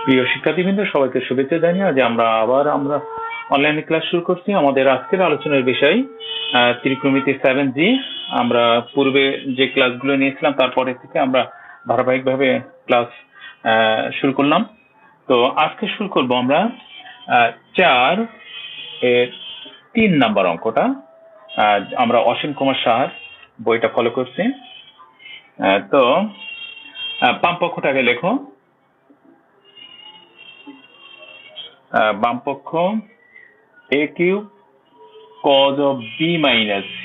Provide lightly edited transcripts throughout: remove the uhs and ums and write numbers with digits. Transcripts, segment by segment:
প্রিয় শিক্ষার্থীবৃন্দ, সবাইকে শুভেচ্ছা জানিয়ে আজ আমরা অনলাইনে ক্লাস শুরু করছি। আমাদের আজকের আলোচনার বিষয় ত্রিকোণমিতি 7G। আমরা পূর্বে যে ক্লাসগুলো নিয়েছিলাম তারপরে থেকে আমরা ধারাবাহিকভাবে ক্লাস শুরু করলাম। তো আজকে শুরু করব আমরা 4 এর 3 নাম্বার অঙ্কটা। আমরা অসীম কুমার সাহার বইটা ফলো করছি। তো বাম পক্ষটাকে লেখো। বাম পক্ষ a cube cos of b minus c,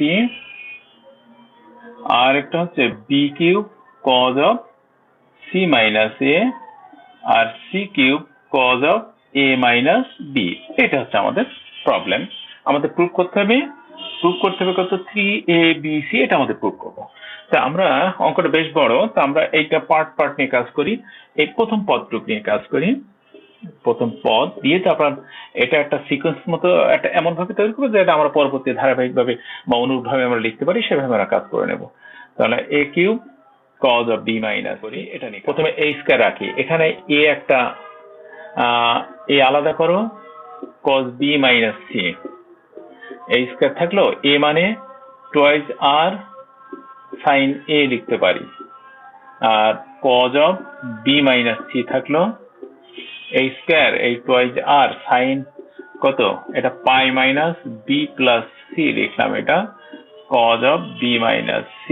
আর একটা হচ্ছে b cube cos of c minus a, আর c cube cos of a minus b। এটা হচ্ছে আমাদের প্রবলেম। আমাদের প্রুফ করতে হবে কত 3abc, এটা আমাদের প্রুফ করবো। তা আমরা অঙ্কটা বেশ বড়, তো আমরা এইটা পার্ট নিয়ে কাজ করি। এই প্রথম পদ প্রুফ নিয়ে কাজ করি। প্রথম পদ দিয়ে তারপর এটা একটা সিকোয়েন্স মতো একটা এমন ভাবে তৈরি করবো যে এটা আমরা পরবর্তী ধারাবাহিক ভাবে বা অনুরূপভাবে আমরা লিখতে পারি, সেভাবে আমরা কাজ করে নেব। তাহলে a cube cos of b minus করি, এটা নিয়ে প্রথমে a স্কয়ার রাখি। এখানে a একটা a আলাদা করো, cos b minus c, a square থাকলো। a মানে টুয়াইস r sin a লিখতে পারি, আর cos of b minus c থাকলো। a স্কয়ার এই টুয়াইস r sin কত, এটা পাই মাইনাস b প্লাস c লিখলাম, এটা cos of b minus c।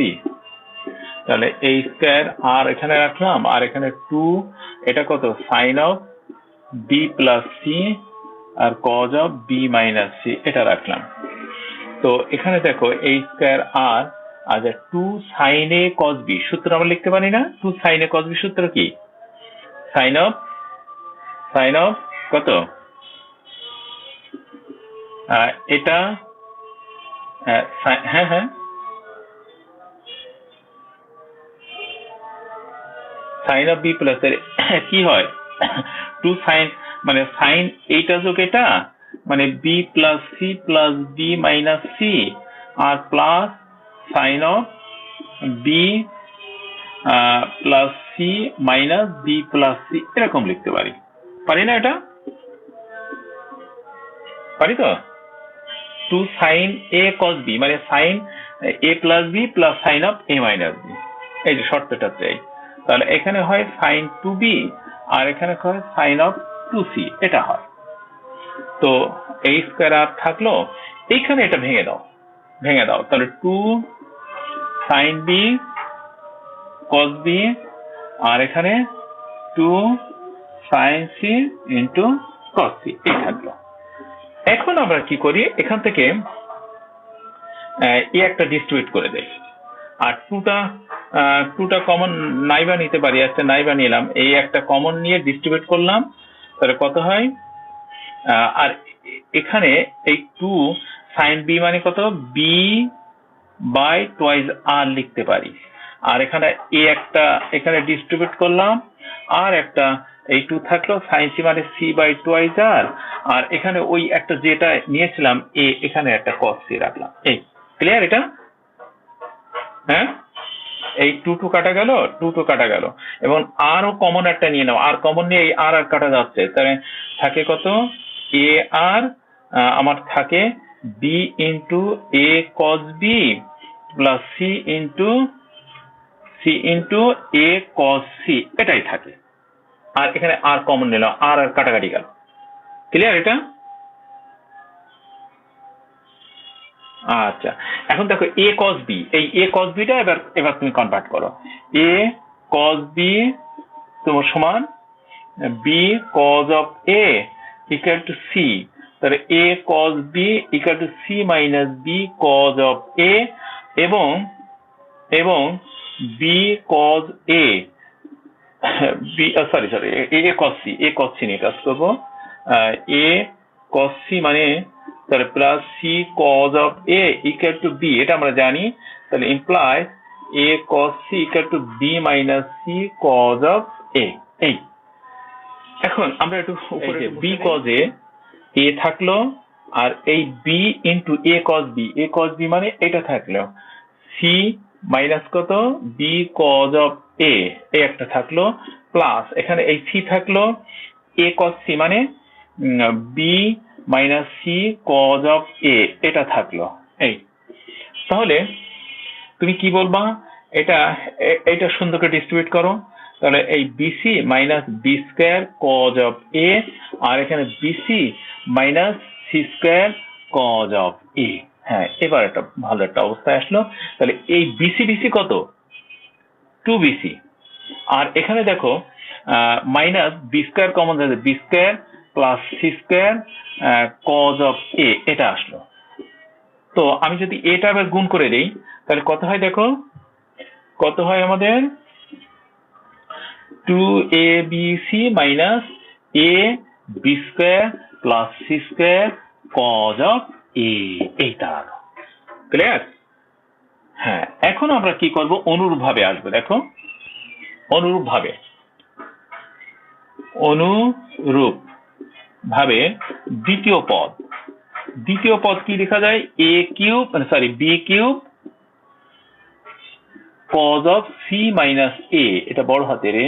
তাহলে a স্কয়ার r এখানে রাখলাম, আর এখানে 2, এটা কত sin of b plus c, আর cos of b minus c এটা রাখলাম। তো এখানে দেখো a স্কয়ার r আর 2 sin a cos b সূত্র আমরা লিখতে পারি না? 2 sin a cos b সূত্র কি? sin of কত, এটা হ্যাঁ sin of b প্লাস এর কি হয় 2 sin, মানে sin এইটা যোগ এটা, মানে b plus c plus b minus c, আর plus sin of b plus c minus b plus c, এরকম লিখতে পারি না? এটা পারি তো? 2 sin a cos b মানে sin a plus b plus sin of a minus b, এই যে শর্তটা চাই। তাহলে এখানে হয় sin 2b আর এখানে হয় sin of 2c, এটা হয়। তো a স্কয়ার আর থাকলো, এইখানে এটা ভেঙে দাও। তাহলে 2 sin b cos b, আর এখানে 2 sin c into cos c, এই থাকলো। এখন আমরা কি করি, এখান থেকে এ একটা ডিস্ট্রিবিউট করে দেই, আর 2টা কমন নাইবা নিতে পারি। আচ্ছা, নাইবা নিলাম, এই একটা কমন নিয়ে ডিস্ট্রিবিউট করলাম, তাহলে কত হয়? আর এখানে এই 2 sin b মানে কত, b বাই টুয়াইস r লিখতে পারি। আর এখানে একটা এখানে ডিস্ট্রিবিউট করলাম, আর একটা এই 2 থাকলো, sin c মানে c বাই টুয়াইস r, আর এখানে ওই একটা যেটা নিয়েছিলাম a, এখানে একটা cos c রাখলাম। এই ক্লিয়ার এটা? হ্যাঁ, এই 2 কাটা গেল, এবং আরও কমন একটা নিয়ে নাও। আর কমন নিয়ে এই আর কাটা যাচ্ছে, তাহলে থাকে কত, a r আমার থাকে b into a cos b plus c into a cos c, এটাই থাকে। আর এখানে আর কমন নিলাম, আর কাটাকাটি গেল। ক্লিয়ার এটা? আচ্ছা, এখন দেখো a cos b, এই a cos b টা এবার তুমি কনভার্ট করো। a cos b তোমার সমান b cos of a equal to c, তাহলে a cos b equal to c minus b cos of a, এবং b cos a a cos c নিয়ে কাজ করবো। a cos c মানে তাহলে plus c cos of a equal to b, এটা আমরা জানি। তাহলে imply a cos c equal to b minus c cos of a। এই এখন আমরা একটু উপরে b cos a থাকলো, আর এই b into a cos b মানে এটা থাকলো, c মাইনাস কত, b cos of a, এই একটা থাকলো, প্লাস এখানে এই c থাকলো, এ কজ সি মানে B minus C cos of A, এটা থাকলো। এই তাহলে তুমি কি বলবা, এটা সুন্দর করে ডিস্ট্রিবিউট করো। তাহলে এই BC minus B square cos of A, আর এখানে BC minus C square cos of A. হ্যাঁ, এবার একটা ভালো একটা অবস্থায় আসলো। তাহলে এই বিসি বিসি কত, 2bc, আর এখানে দেখো মাইনাস বি স্কোয়ার কমন যাচ্ছে, B square plus C square cos of A, এটা আসলো। তো আমি যদি এটা আবার গুণ করে দিই তাহলে কত হয় দেখো, কত হয় আমাদের 2abc minus A B square plus C square cos of A, এই দাঁড়ালো। ক্লিয়ার? হ্যাঁ, এখন আমরা কি করব, অনুরূপ ভাবে আসবে। দেখো অনুরূপ ভাবে দ্বিতীয় পদ কি লেখা যায়, A cube sorry B cube cos of C minus A, এটা বড় হাতের এ,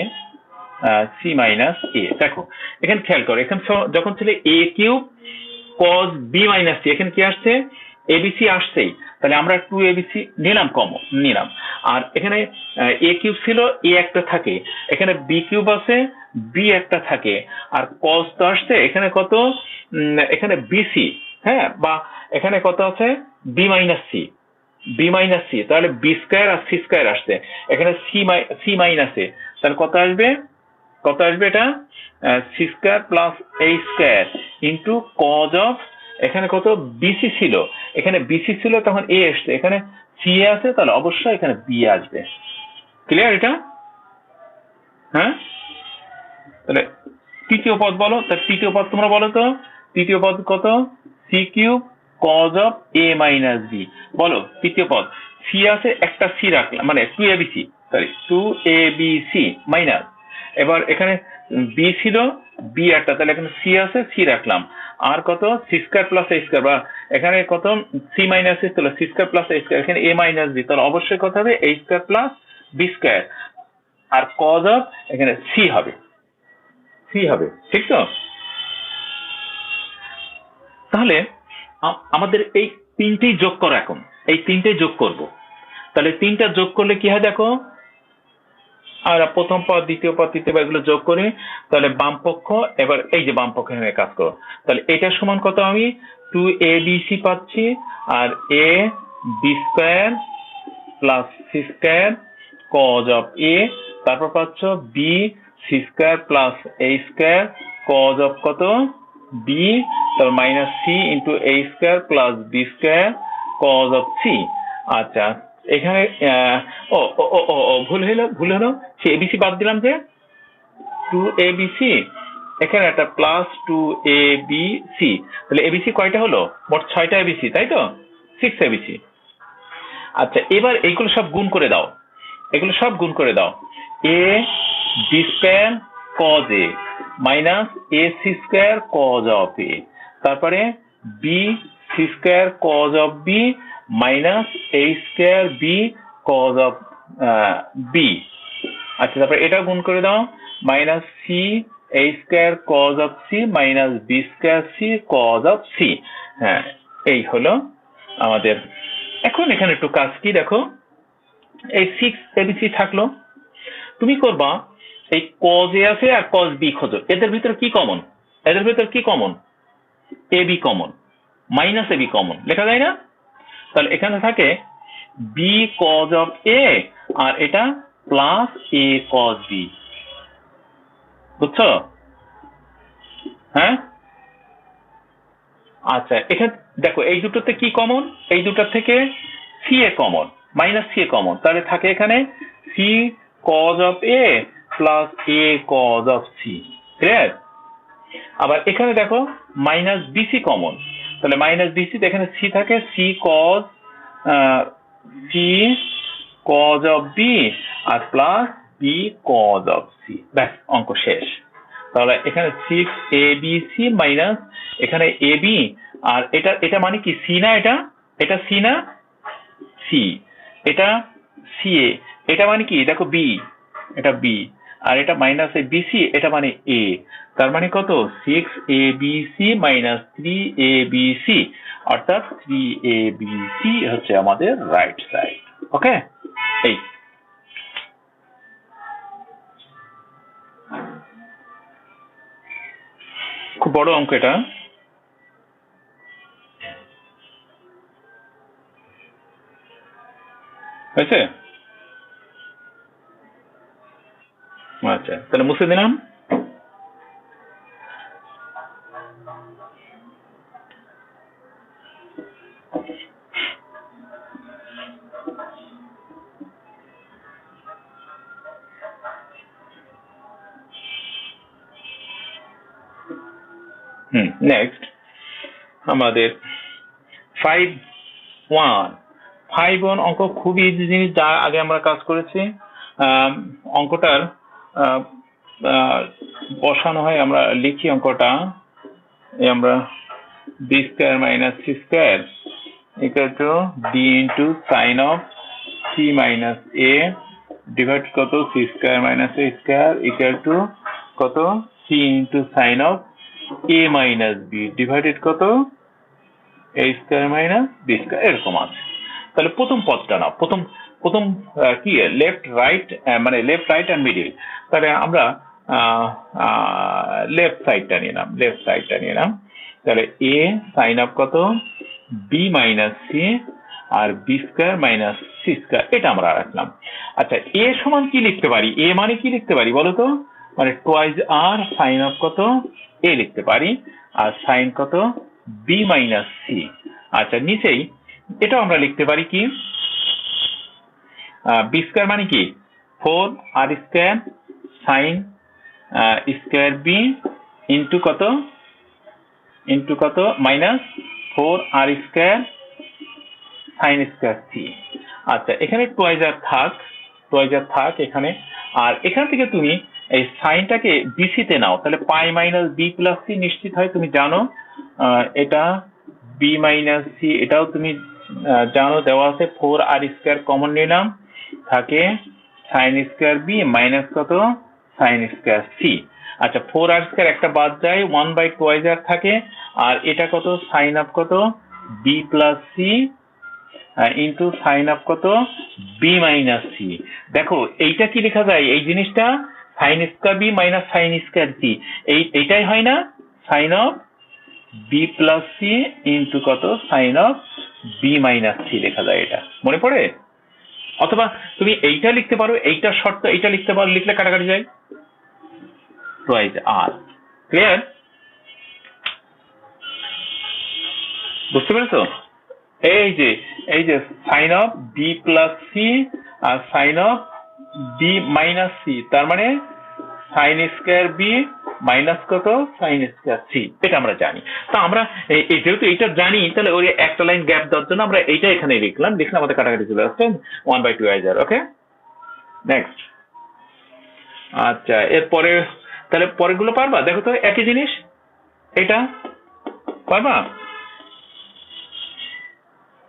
সি মাইনাস এ। দেখো এখানে খেয়াল করো, এখানে যখন ছিল A cube cos B minus C, এখানে কি আসছে, এবিসি আসছেই, তাহলে আমরা 2abc নিলাম। আর এখানে এ কিউব ছিল, এ একটা থাকে, এখানে বি কিউব আছে, বি একটা থাকে, আর কজ তো আসছে এখানে কত, এখানে বিসি, হ্যাঁ, বা এখানে কত আছে বি মাইনাস সি, তাহলে বি স্কোয়ার আর সি স্কোয়ার আসছে, এখানে সি মাইনাস এ, তাহলে কত আসবে এটা C square plus A square into cos of, এখানে কত বিসি ছিল, তখন এ আসছে, এখানে সি এ আছে, তাহলে অবশ্যই এখানে বি আসবে। ক্লিয়ার এটা? হ্যাঁ, তাহলে তৃতীয় পদ বলো, তার তৃতীয় পদ তোমরা বলো তো, তৃতীয় পদ কত, C cube cos of A minus B. বলো তৃতীয় পদ, সি আছে, একটা সি রাখলাম, মানে 2abc মাইনাস, এবার এখানে বি ছিল, বি একটা, তাহলে এখানে সি আছে, সি রাখলাম, আর কত C square plus A square, বা এখানে কত সি মাইনাস এ, তাহলে C square plus A square, এখানে এ মাইনাস বি, তাহলে অবশ্যই কত হবে A square plus B square, আর কজ অফ এখানে সি হবে, ঠিক তো? তাহলে আমাদের এই তিনটেই যোগ করো, এখন এই তিনটেই যোগ করব। তাহলে তিনটা যোগ করলে কি হয় দেখো, আর প্রথম পদ, দ্বিতীয় পদ, তৃতীয় পদ এগুলো যোগ করে, তাহলে বাম পক্ষ, এবার এই যে বাম পক্ষ এখানে কাজ করো, তাহলে এটা সমান কত, আমি 2abc পাচ্ছি, আর A B square plus C square cos of A, তারপর পাচ্ছ B C square plus A square cos of কত বি, তারপর minus C into A square plus B square cos of C. আচ্ছা, এখানে ভুল হলো, সে এবিসি বাদ দিলাম, যে 2abc, এখানে একটা প্লাস 2abc, তাহলে এবিসি কয়টা হলো, মোট 6টা এবিসি, তাই তো, 6abc। আচ্ছা, এবার এইগুলো সব গুণ করে দাও, A B square cos A minus A C square cos of A, তারপরে B C square cos of B minus A square B cos of B. আচ্ছা, তারপরে এটা গুণ করে দাও, minus C A square cos of C minus B square C cos of C. হ্যাঁ, এই হলো আমাদের। এখন এখানে একটু কাজ কি দেখো, এই 6abc থাকলো, তুমি করবা এই কজ এ আছে আর কজ বি খোঁজো, এদের ভিতরে কি common, A B common, minus A B common লেখা যায় না? তাহলে এখানে থাকে বি কজ অফ এ, আর এটা প্লাস এ কজ বি, বুঝছো? হ্যাঁ, আচ্ছা, এখানে দেখো এই দুটোতে কি কমন, এই দুটোর থেকে C A common, minus C A common, তাহলে থাকে এখানে C cos of A plus A cos of C. Clear? আবার এখানে দেখো মাইনাস বিসি কমন, তাহলে মাইনাস বিসি, এখানে সি থাকে, সি কজ অফ বি আর plus B cos of C, ব্যাস অঙ্ক শেষ। তাহলে এখানে 6abc মাইনাস এখানে এবি, আর এটা মানে কি সি না, এটা সি না, সি, এটা সি এ, এটা মানে কি দেখো বি, এটা বি, আর এটা মাইনাস এ বিসি, এটা মানে এ, তার মানে কত 6abc মাইনাস 3abc, অর্থাৎ 3abc হচ্ছে আমাদের রাইট সাইড। ওকে, এই খুব বড় অঙ্ক এটা। হয়েছে? আচ্ছা, তাহলে মুছে দিলাম। নেক্সট আমাদের 5-1 অঙ্ক, খুবই ইজি জিনিস, যা আগে আমরা কাজ করেছি। অঙ্কটার বসানো হয়, আমরা লিখি অঙ্কটা, আমরা B square minus C square equal to D into sine of C minus A divide কত C square minus A square equal to কত C into sine of A minus B divided কত A square minus B square, এরকম আছে। তাহলে প্রথম পদটা নাও, প্রথম কি লেফট রাইট, মানে লেফট রাইট অ্যান্ড মিডিল। তাহলে আমরা লেফট সাইডটা নিয়ে নাম। তাহলে এ সাইন অফ কত বি মাইনাস সি আর B square minus C square, এটা আমরা রাখলাম। আচ্ছা, এ সমান কি লিখতে পারি, এ মানে কি লিখতে পারি বলতো, মানে টুয়াইজ আর সাইন অফ কত এ লিখতে পারি, আর সাইন কত বি মাইনাস সি। আচ্ছা, নিচেই এটাও আমরা লিখতে পারি কি, বি স্কোয়ার মানে কি 4r square sine square B into কত minus 4r square sine square C. আচ্ছা, এখানে টুয়াইজ আর থাক এখানে, আর এখান থেকে তুমি এই সাইনটাকে বিসিতে নাও, তাহলে পাই মাইনাস বি প্লাস সি নিশ্চিত হয়, তুমি জানো। এটা বি মাইনাস সি, এটাও তুমি জানো, দেওয়া আছে। 4r স্কোয়ার কমন নিলাম, থাকে সাইন স্কোয়ার বি মাইনাস কত সাইন স্কোয়ার সি। আচ্ছা, 4r স্কোয়ার একটা বাদ যায়, 1/2 থাকে, আর এটা কত সাইন অফ কত B plus C into sine of কত বি মাইনাস সি। দেখো এইটা কি লেখা যায়, এই জিনিসটা sine square B minus sine square C, এইটাই হয় না, sine of B plus C into কত sine of B minus C লেখা যায়, এটা মনে পড়ে? অথবা তুমি এইটা লিখতে পারো, এইটার শর্ত এইটা লিখতে পারো, লিখলে কাটাকাটি যায়, টুয়াইজ আর। ক্লিয়ার? বুঝতে পেরেছো? এই যে sine of B plus C আর sine of B minus C, তার মানে সাইন স্কোয়ার বি মাইনাস কত সাইন স্কোয়ার সি, এটা আমরা জানি। তা আমরা যেহেতু এইটা জানি, তাহলে ওই একটা লাইন গ্যাপ দেওয়ার জন্য আমরা এইটা এখানে লিখলাম, আমাদের কাটাকাটি চলে আসছে 1/2. ওকে, নেক্সট। আচ্ছা, এরপরে তাহলে পরেরগুলো পারবা? দেখো তো একই জিনিস, এটা পারবা?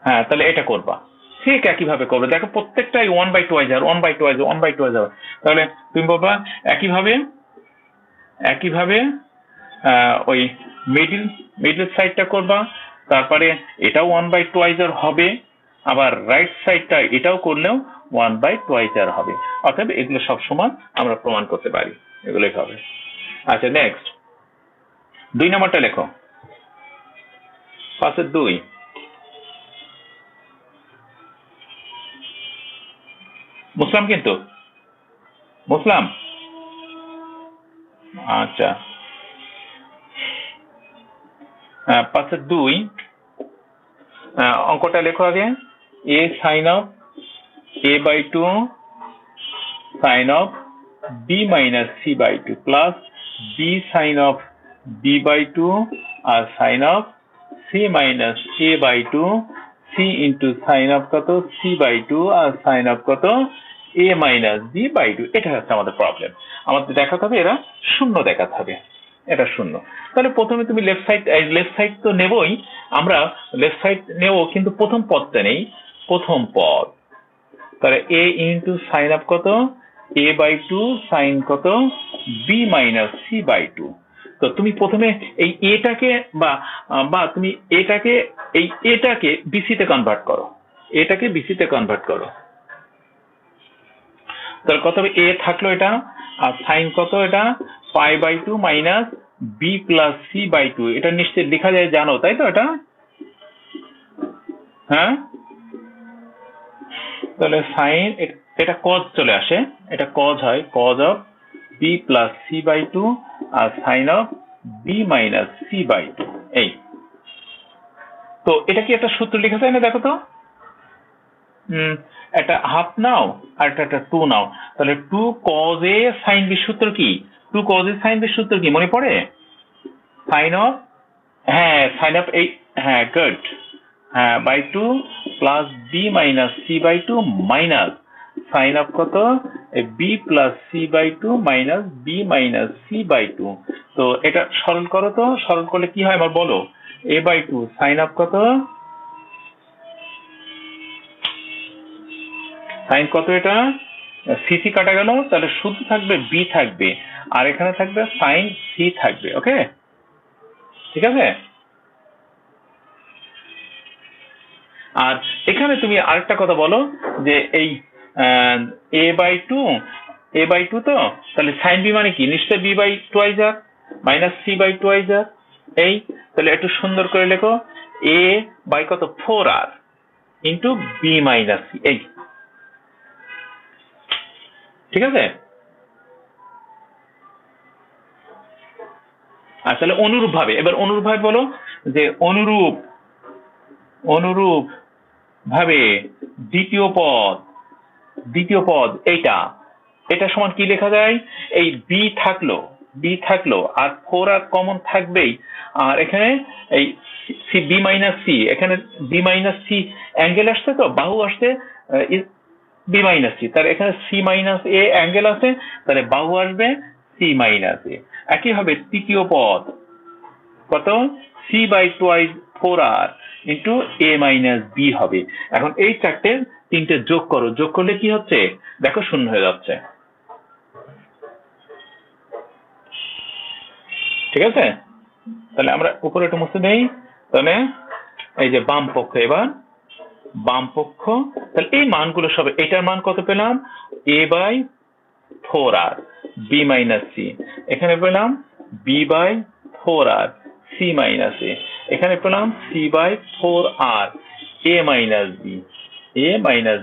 হ্যাঁ, তাহলে এটা করবা, ঠিক একইভাবে করবে। দেখো প্রত্যেকটাই 1/2, তাহলে তুমি বলবা একইভাবে ওই মিডল সাইডটা করবা, তারপরে এটাও 1/2 হবে, আবার রাইট সাইডটা এটাও করলেও 1/2 হবে। অতএব এগুলো সব সমান আমরা প্রমাণ করতে পারি, এগুলোই হবে। আচ্ছা, নেক্সট 2 নম্বরটা লেখো, 5-2। মুসলাম, কিন্তু মুসলাম। আচ্ছা, 5-2 অঙ্কটা লেখো আগে। A sine of a/2 sine of b minus c/2 plus b sine of b/2 আর sine of c minus a/2 c into sine of কত c/2 আর সাইন অফ কত a মাইনাস b/2। এটা হচ্ছে আমাদের প্রবলেম। আমাদের দেখাতে হবে এরা শূন্য দেখাতে হবে, এটা শূন্য। তাহলে প্রথমে তুমি লেফট সাইড তো নেবই, আমরা লেফট সাইড নেব, কিন্তু প্রথম পদটা নেই, প্রথম পদ। তাহলে a ইন্টু সাইন অফ কত a বাই টু সাইন কত b minus c by two. তো তুমি প্রথমে এই এটাকে বা তুমি এটাকে বিসিতে কনভার্ট করো, এটাকে বিসিতে কনভার্ট করো। তাহলে কত হবে, এ থাকলো এটা, আর সাইন কত এটা pi by two minus B plus C by two. এটা নিশ্চয় লেখা যায়, জানো তাই তো এটা? হ্যাঁ, তাহলে সাইন এটা কজ চলে আসে, এটা কজ হয়, cos of B plus C by two আর sine of B minus C by two. এই তো এটা কি একটা সূত্র লেখা যায় না? দেখো তো, একটা হাফ নাও আর একটা টু নাও, তাহলে two cos A sine B সূত্র কি? Two cos A sine B সূত্র কি মনে পড়ে? সাইন অফ, হ্যাঁ সাইন অফ এই, হ্যাঁ গুড, হ্যাঁ by two plus B minus C by two minus sine of কত B plus C by two minus B minus C by two. তো এটা সরল করো তো, সরল করলে কি হয় আমার বলো? এ বাই টু সাইন অফ কত, সাইন কত, এটা সিসি কাটা গেল, তাহলে শুধু থাকবে বি থাকবে, আর এখানে থাকবে সাইন সি থাকবে। ওকে, ঠিক আছে। আর এখানে তুমি আরেকটা কথা বলো যে এই এ বাই টু তো, তাহলে সাইন বি মানে কি? নিশ্চয় B by twice R minus C by twice R. এই তাহলে একটু সুন্দর করে লেখো, এ বাই কত 4r into B minus C. এই ঠিক আছে। আর তাহলে অনুরূপ ভাবে, এবার অনুরূপ ভাবে বলো যে অনুরূপ ভাবে দ্বিতীয় পদ এটা সমান কি লেখা যায়? এই বি থাকলো আর 4r কমন থাকবেই, আর এখানে এই সি বি মাইনাস সি, এখানে বি মাইনাস সি অ্যাঙ্গেল আসছে, তো বাহু আসছে বি মাইনাস সি, তার এখানে সি মাইনাস এ অ্যাঙ্গেল আছে, তাহলে বাহু আসবে সি মাইনাস এ। একইভাবে তৃতীয় পদ কত, C by twice 4r into A minus B হবে। এখন এই তিনটে যোগ করো, যোগ করলে কি হচ্ছে দেখো, শূন্য হয়ে যাচ্ছে। ঠিক আছে, তাহলে আমরা উপরে একটু মুছে দেই। তাহলে এই যে বাম পক্ষ, এবার বাম পক্ষ, তাহলে এই মানগুলো সব, এটার মান কত পেলাম? A by 4r B minus C, এখানে পেলাম B by 4r C minus A, এখানে পেলাম C by 4r A minus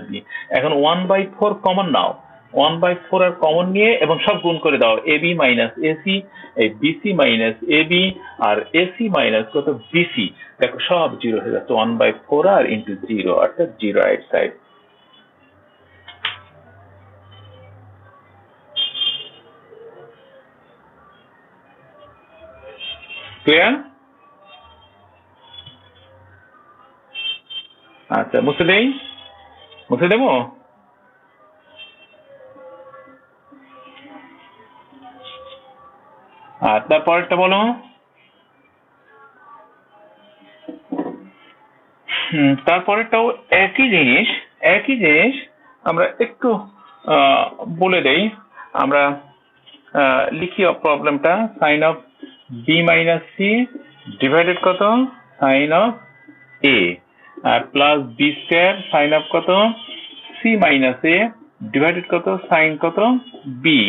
B. এখন 1/4 কমন নাও, 1/4 আর কমন নিয়ে এবং সব গুণ করে দাও, এ বি মাইনাস এসি, এই BC minus A B, R AC minus কত বিসি। দেখো সব জিরো হয়ে যাচ্ছে, 1/4r ইন্টু জিরো, অর্থাৎ জিরো রাইট সাইড। ক্লিয়ার? আচ্ছা, মুছে দেবো। আর তারপরেরটা বলো। তারপরেরটাও একই জিনিস আমরা একটু বলে দেই। আমরা লিখি প্রবলেমটা, sine of B minus C divided কত সাইন অফ এ, আর plus B square sine of কত সি মাইনাস এ ডিভাইডেড কত সাইন কত বি,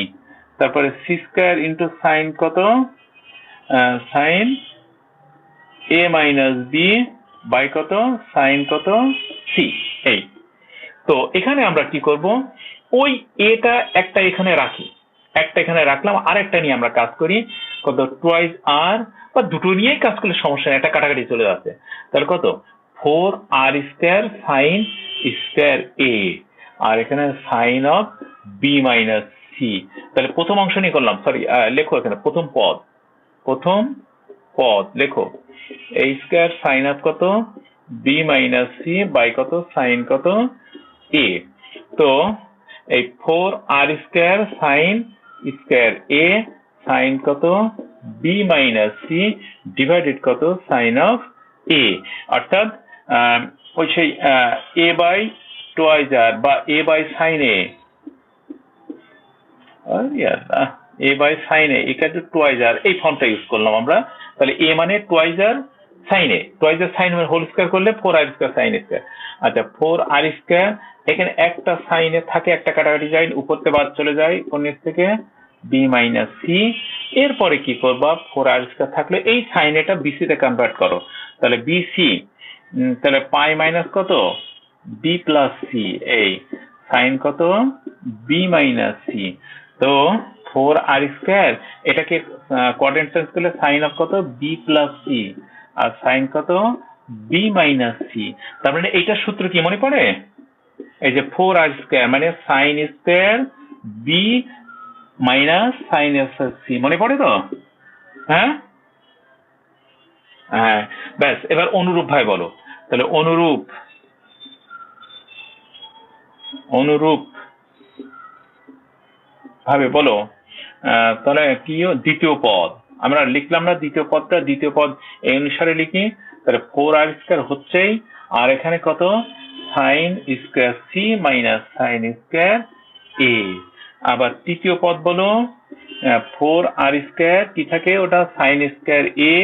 তারপরে সি স্কোয়ার ইন্টু সাইন কত sine A minus B by কত সাইন কত সি। এই তো এখানে আমরা কি করব, ওই এটা একটা এখানে রাখলাম, আর একটা নিয়ে আমরা কাজ করি, কত টুয়াইজ আর, বা দুটো নিয়েই কাজ করলে সমস্যা নেই, একটা কাটাকাটি চলে যাচ্ছে। তাহলে কত 4r square sine square A, আর এখানে sine of B minus C. তাহলে প্রথম অংশ নিয়ে করলাম, সরি লেখো এখানে প্রথম পদ লেখো, এ স্কোয়ার সাইন অফ কত বি মাইনাস সি বাই কত সাইন কত এ। তো এই 4r square sine square A sine কত বি মাইনাস সি ডিভাইডেড কত সাইন অফ এ, অর্থাৎ ওই সেই এ বাই টুয়াইজ আর বা A by sine A, A by sine A equal to twice R, এই ফর্মটা ইউজ করলাম আমরা। তাহলে এ মানে twice R sine A, twice R sine whole square করলে 4r স্কয়ার সাইন স্কয়ার। আচ্ছা 4r square, এখানে একটা সাইনে থাকে, একটা কাটাকাটি যায়, উপরতে বাদ চলে যায় কোন নিচ থেকে, বি মাইনাস সি। এরপরে কি করবা, 4r স্কয়ার থাকলে এই সাইন এটা বিসি তে কনভার্ট করো, তাহলে বিসি, তাহলে পাই মাইনাস কত, বি প্লাস সি, এই সাইন কত, বি মাইনাস সি। তো 4r স্কয়ার এটাকে কোয়াড্রেন্ট চেঞ্জ করলে সাইন অফ কত, বি প্লাস সি, আর সাইন কত, বি মাইনাস সি। তার মানে এইটার সূত্র কি মনে পড়ে, এই যে 4r স্কয়ার মানে sine square B minus sine C, মনে পড়ে তো? হ্যাঁ হ্যাঁ, ব্যাস। এবার অনুরূপ ভাবে বলো, তাহলে অনুরূপ ভাবে বলো, তাহলে কি দ্বিতীয় পদ আমরা লিখলাম না, দ্বিতীয় পদটা, দ্বিতীয় পদ এই অনুসারে লিখি। তাহলে 4r স্কয়ার হচ্ছেই, আর এখানে কত, sine square C minus sine square A. আবার তৃতীয় পদ বলো, 4r স্কয়ার কি থাকে, ওটা সাইন স্কয়ার এ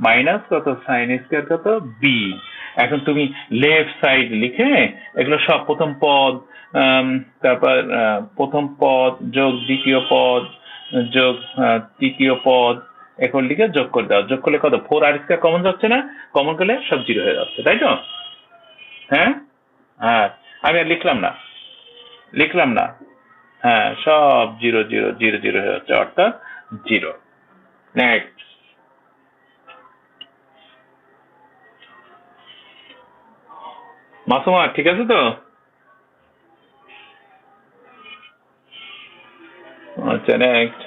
মাইনাস কত, সাইন স্কয়ার কত, বি। এখন তুমি লেফট সাইড লিখে এগুলো সব প্রথম পদ, তারপর প্রথম পদ যোগ দ্বিতীয় পদ যোগ তৃতীয় পদ, এখন লিখে যোগ করে দাও। যোগ করলে কত, 4r স্কয়ার কমন যাচ্ছে না, কমন করলে সব জিরো হয়ে যাচ্ছে, তাই তো? হ্যাঁ হ্যাঁ, আমি আর লিখলাম না, হ্যাঁ সব জিরো জিরো জিরো জিরো হয়ে যাচ্ছে, অর্থাৎ জিরো। নেক্সট, মাসুমা ঠিক আছে তো? আচ্ছা নেক্সট,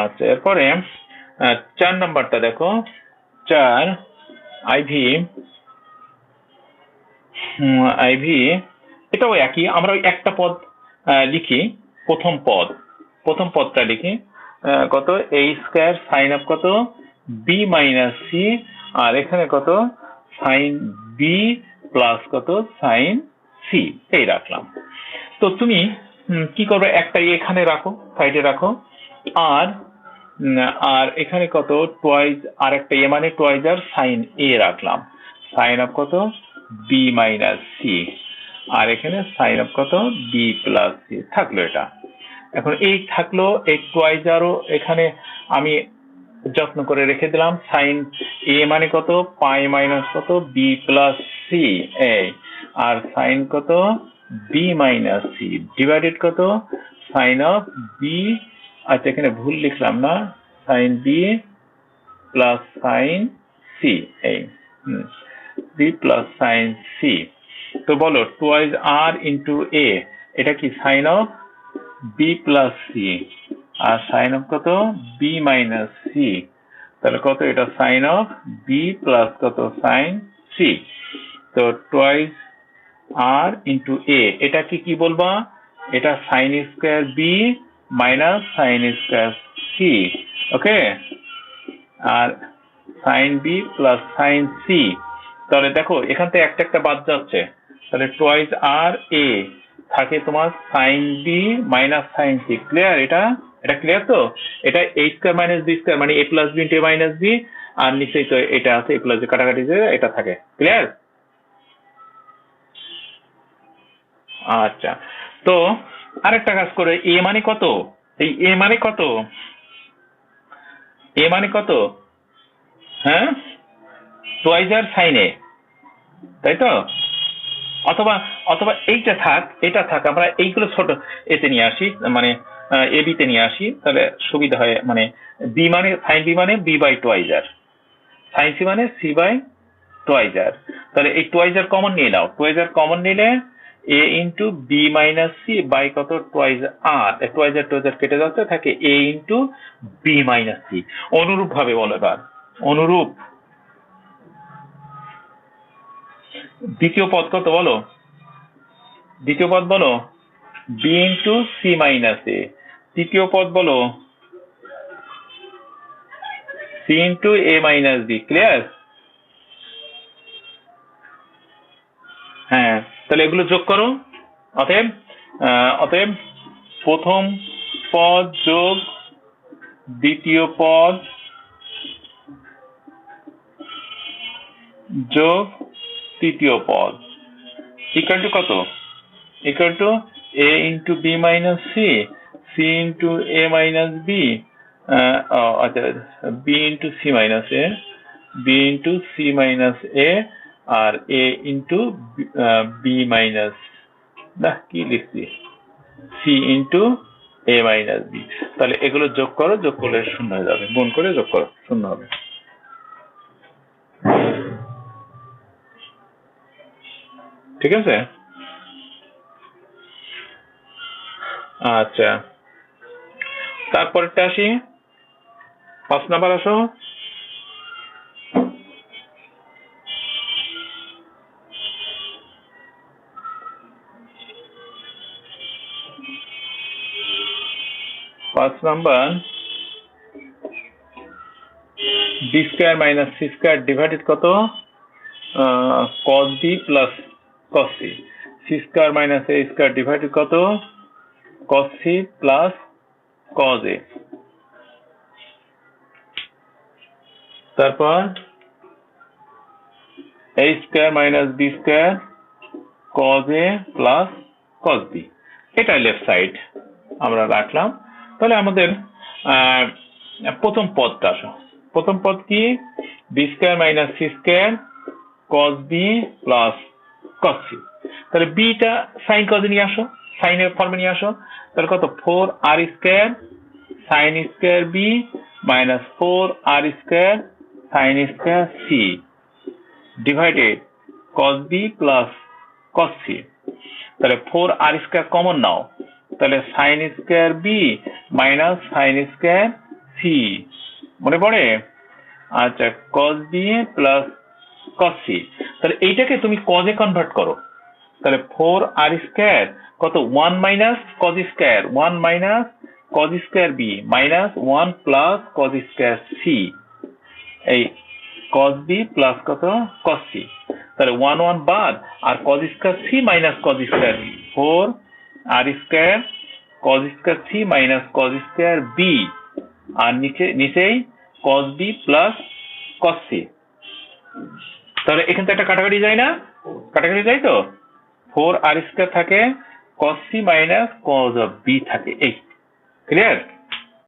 আচ্ছা এরপরে 4 নাম্বারটা দেখো, 4 আইভি, এটাও একই, আমরা ওই একটা পদ লিখি, প্রথম পদটা লিখি, কত, এ স্কয়ার সাইন অফ কত, বি মাইনাস সি, আর এখানে কত, সাইন বি প্লাস কত, সাইন সি, এই রাখলাম। তো তুমি কি করবে, একটা এখানে রাখো, সাইডে রাখো, আর আর এখানে কত, টুয়াইজ, আর একটা এ মানে টুয়াইজ আর সাইন এ রাখলাম, সাইন অফ কত, বি মাইনাস সি, আর এখানে সাইন অফ কত, বি প্লাস সি থাকলো। এটা এখন এই থাকলো, এই টুয়াইজ আরও এখানে আমি যত্ন করে রেখে দিলাম, সাইন এ মানে কত, পাই মাইনাস কত, বি প্লাস সি, এই, আর সাইন কত, বি মাইনাস সি ডিভাইডেড কত, সাইন অফ বি, আচ্ছা এখানে ভুল লিখলাম না, sine B plus sine C, এই বি প্লাস সাইন সি। তো বলো টুয়াইজ আর ইন্টু এ, এটা কি sine of B plus C, আর সাইন অফ কত, বি মাইনাস সি, তাহলে কত, এটা সাইন অফ বি প্লাস কত, সাইন সি। তো টুয়াইজ আর ইন্টু এ, এটা কি বলবা, এটা sine square B minus sine square C, okay, আর sine B plus sine C. তাহলে দেখো এখান থেকে একটা একটা বাদ যাচ্ছে, তাহলে টুয়াইজ আর এ থাকে তোমার sine B minus sine C. Clear? এটা ক্লিয়ার তো? এটা A square minus B square মানে A plus B into A minus B, আর নিচেই তো এটা আছে এ প্লাস বি, কাটাকাটি যে এটা থাকে। ক্লিয়ার? আচ্ছা, তো আরেকটা কাজ করে, এ মানে কত, এই এ মানে কত, এ মানে কত, হ্যাঁ টুয়াইজ আর সাইন এ, তাই তো? অথবা অথবা এইটা থাক, এটা থাক, আমরা এইগুলো ছোট এতে নিয়ে আসি, মানে এ বি তে নিয়ে আসি, তাহলে সুবিধা হয়। মানে বি মানে সাইন বি মানে B by twice R, sine C মানে সি বাই টুয়াইজার। তাহলে এই টুয়াইজার কমন নিয়ে নাও, টুয়াইজার কমন নিলে A into B minus C by কত, টুয়াইজার আর, টুয়াইজার টুয়াইজার কেটে যাচ্ছে, থাকে A into B minus C. অনুরূপ ভাবে বলো এবার, অনুরূপ দ্বিতীয় পদ কত বলো, দ্বিতীয় পদ বলো, বি ইন্টু সি মাইনাস এ। তৃতীয় পদ বলো, C into A minus B. Clear? হ্যাঁ, তাহলে এগুলো যোগ করো। অতএব অতএব প্রথম পদ যোগ দ্বিতীয় পদ যোগ তৃতীয় পদ ইকুয়াল টু কত? Equal to A into B minus C, C into A minus B, আচ্ছা B into C minus A, B into C minus A, আর এ ইন্টু বি মাইনাস, না কি লিখছি, C into A minus B. তাহলে এগুলো যোগ করো, যোগ করলে শূন্য হয়ে যাবে, গুণ করে যোগ করো, শূন্য হবে। ঠিক আছে? আচ্ছা, তারপরটা আসি, 5 নাম্বার আসো। পাঁচ number, B square minus C square divided কত? Cos B plus cos C. C square minus A square divided কত? Cos C plus cos A. তারপর A square minus B square cos A plus cos B. এটা left side আমরা রাখলাম। তাহলে আমাদের প্রথম পদটা আসো। প্রথম পদ কি? B square minus C square cos B plus cos C. তাহলে বিটা সাইন কজে নিয়ে আসো, সাইনের ফর্মে নিয়ে আসো। তাহলে কত? 4r square sine square B minus 4r square sine square C divided cos B plus cos C. তাহলে 4r স্কোয়ার কমন নাও, তাহলে sine square B minus sine square C মনে পড়ে? আচ্ছা, cos B plus cos C. তাহলে এইটাকে তুমি কজে convert করো। তাহলে 4r স্কোয়ার কত? 1 minus cos square, 1 minus cos square B minus 1 plus cos square C, এই কস বি প্লাস কত? Cos C. তাহলে 1 1 বাদ, আর cos square C minus cos square B, 4r square cos square C minus cos square B, আর নিচেই cos B plus cos C. তাহলে এখান থেকে একটা কাটাকাটি যায় না? কাটাকাটি যায় তো? 4r স্কোয়ার থাকে, cos C minus cos of B থাকে। এই ক্লিয়ার?